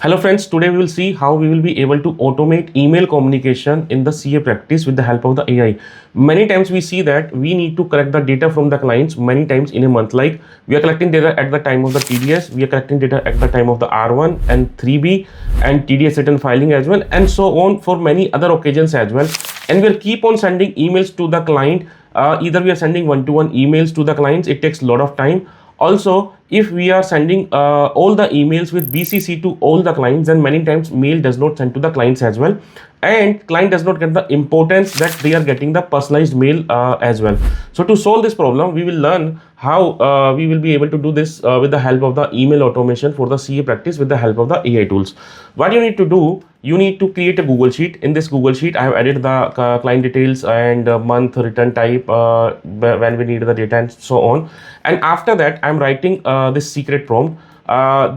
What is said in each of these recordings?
Hello friends, today we will see how we will be able to automate email communication in the CA practice with the help of the AI. Many times we see that we need to collect the data from the clients many times in a month. Like we are collecting data at the time of the TDS, we are collecting data at the time of the R1 and 3B and TDS return filing as well, and so on for many other occasions as well. And we'll keep on sending emails to the client. Either we are sending one-to-one emails to the clients, it takes a lot of time. Also, if we are sending all the emails with BCC to all the clients, then many times mail does not send to the clients as well, and client does not get the importance that they are getting the personalized mail as well. So to solve this problem, we will learn how we will be able to do this with the help of the email automation for the CA practice with the help of the AI tools. What you need to do, you need to create a Google Sheet. In this Google Sheet, I have added the client details and month, return type, when we need the data and so on. And after that, I'm writing this secret prompt.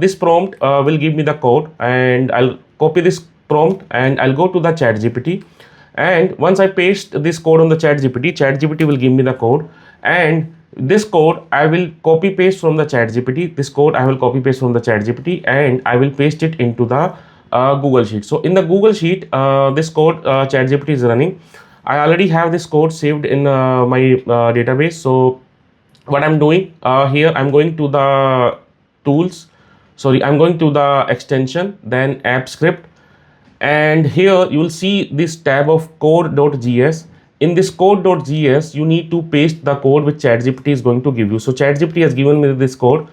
This prompt will give me the code, and I'll copy this prompt and I'll go to the chat GPT. And once I paste this code on the chat GPT will give me the code, and this code I will copy paste from the chat GPT. This code I will copy paste from the chat GPT and I will paste it into the Google Sheet. So in the Google Sheet, this code chat GPT is running. I already have this code saved in my database. So what I'm doing here, I'm going to the tools, I'm going to the extension, then app script, and here you will see this tab of code.js. In this code.js, you need to paste the code which ChatGPT is going to give you. So ChatGPT has given me this code,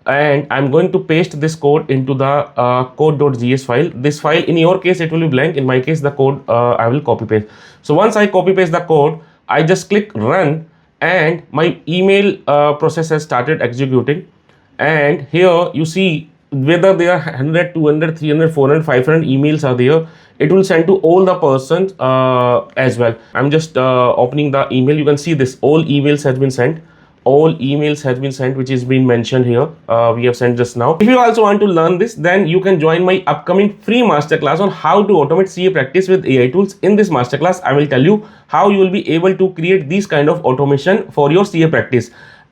and I'm going to paste this code into the code.js file. This file, in your case, it will be blank. In my case, the code I will copy paste. So once I copy paste the code, I just click run, and my email process has started executing. And here you see whether there are 100, 200, 300, 400, 500 emails are there. It will send to all the persons as well. I'm just opening the email. You can see this, all emails has been sent. All emails has been sent, which is being mentioned here. We have sent just now. If you also want to learn this, then you can join my upcoming free masterclass on how to automate CA practice with AI tools. In this masterclass, I will tell you how you will be able to create these kind of automation for your CA practice.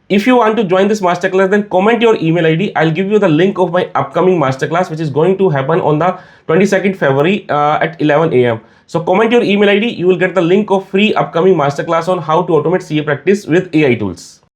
If you want to join this masterclass, then comment your email ID. I'll give you the link of my upcoming masterclass, which is going to happen on the 22nd February at 11 a.m. So comment your email ID. You will get the link of free upcoming masterclass on how to automate CA practice with AI tools.